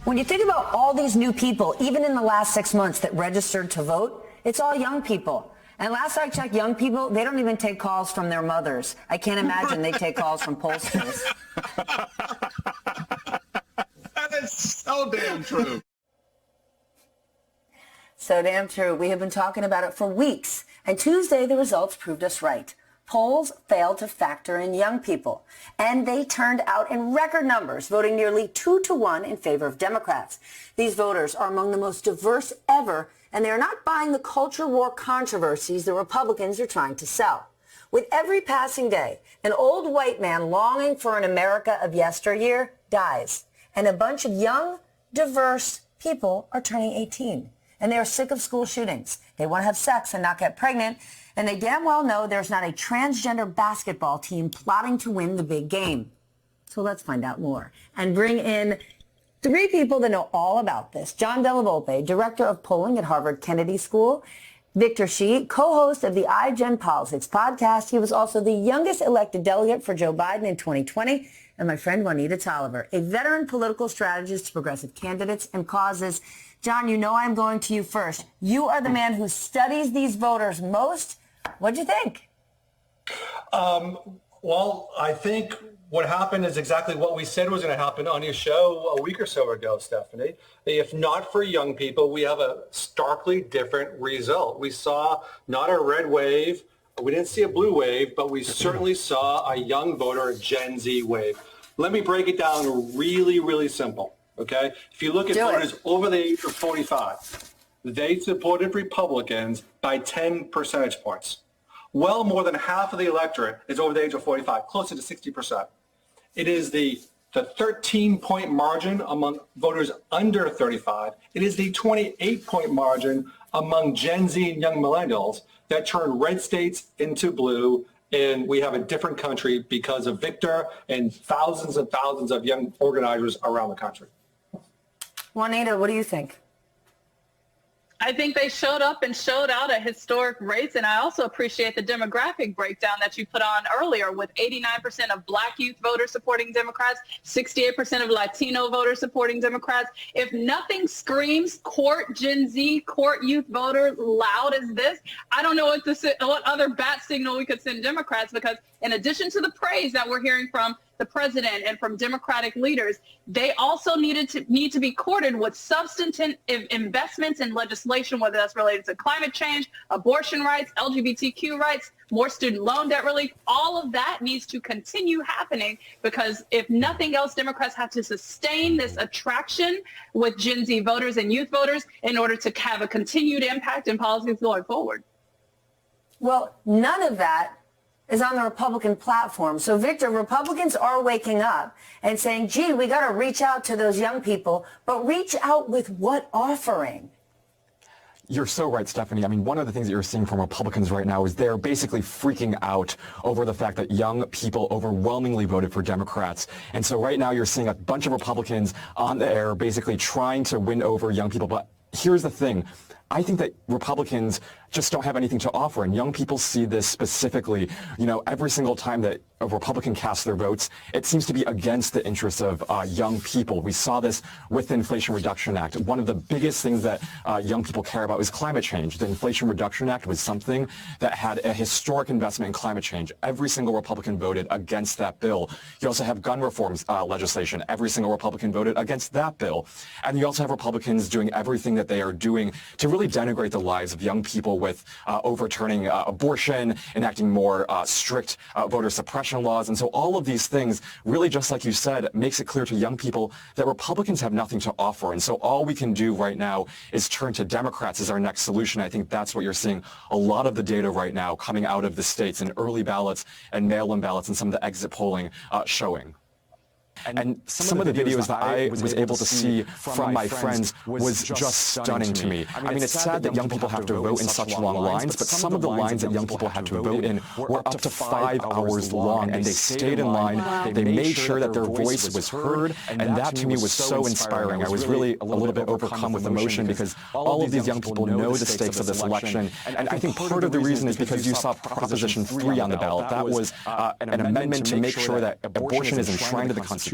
When you think about all these new people, even in the last 6 months that registered to vote, it's all young people. And last I checked, young people, they don't even take calls from their mothers. I can't imagine they take calls from pollsters. That is so damn true. So damn true. We have been talking about it for weeks. And Tuesday, the results proved us right. Polls failed to factor in young people, and they turned out in record numbers, voting nearly 2-1 in favor of Democrats. These voters are among the most diverse ever, and they are not buying the culture war controversies the Republicans are trying to sell. With every passing day, an old white man longing for an America of yesteryear dies, and a bunch of young, diverse people are turning 18. And they are sick of school shootings. They want to have sex and not get pregnant. And they damn well know there's not a transgender basketball team plotting to win the big game. So let's find out more and bring in 3 people that know all about this. John Della Volpe, Director of Polling at Harvard Kennedy School. Victor Shi, co-host of the iGen Politics podcast. He was also the youngest elected delegate for Joe Biden in 2020. And my friend Juanita Tolliver, a veteran political strategist to progressive candidates and causes. John, you know I'm going to you first. You are the man who studies these voters most. What'd you think? Well, I think what happened is exactly what we said was going to happen on your show a week or so ago, Stephanie. If not for young people, we have a starkly different result. We saw not a red wave. We didn't see a blue wave, but we certainly saw a young voter, a Gen Z wave. Let me break it down really, really simple. Okay. If you look at voters over the age of 45, they supported Republicans by 10 percentage points. Well, more than half of the electorate is over the age of 45, closer to 60%. It is the 13-point margin among voters under 35. It is the 28-point margin among Gen Z and young millennials that turn red states into blue. And we have a different country because of Victor and thousands of young organizers around the country. Juanita, what do you think? I think they showed up and showed out at historic rates, and I also appreciate the demographic breakdown that you put on earlier with 89% of Black youth voters supporting Democrats, 68% of Latino voters supporting Democrats. If nothing screams court Gen Z, court youth voter loud as this, I don't know what other bat signal we could send Democrats, because in addition to the praise that we're hearing from the president and from Democratic leaders, they also need to be courted with substantive investments in legislation, whether that's related to climate change, abortion rights, LGBTQ rights, more student loan debt relief. All of that needs to continue happening, because if nothing else, Democrats have to sustain this attraction with Gen Z voters and youth voters in order to have a continued impact in policies going forward. Well, none of that is on the Republican platform. So, Victor, Republicans are waking up and saying, gee, we got to reach out to those young people, but reach out with what offering? You're so right, Stephanie. I mean, one of the things that you're seeing from Republicans right now is they're basically freaking out over the fact that young people overwhelmingly voted for Democrats. And so right now you're seeing a bunch of Republicans on the air basically trying to win over young people. But here's the thing. I think that Republicans just don't have anything to offer, and young people see this specifically. You know, every single time that a Republican casts their votes, it seems to be against the interests of young people. We saw this with the Inflation Reduction Act. One of the biggest things that young people care about is climate change. The Inflation Reduction Act was something that had a historic investment in climate change. Every single Republican voted against that bill. You also have gun reforms legislation. Every single Republican voted against that bill. And you also have Republicans doing everything that they are doing to really denigrate the lives of young people with overturning abortion, enacting more strict voter suppression laws. And so all of these things really, just like you said, makes it clear to young people that Republicans have nothing to offer. And so all we can do right now is turn to Democrats as our next solution. I think that's what you're seeing a lot of the data right now coming out of the states in early ballots and mail-in ballots and some of the exit polling showing. And some of the videos that I was able to see from my friends was just stunning to me. I mean, it's sad that young people have to vote in such long lines, but some of the lines that young people had to vote in were up to 5 hours long, and they stayed in line. They made sure that their voice was heard, and that to me was so inspiring. I was really a little bit overcome with emotion because all of these young people know the stakes of this election. And I think part of the reason is because you saw Proposition 3 on the ballot. That was an amendment to make sure that abortion is enshrined in the Constitution,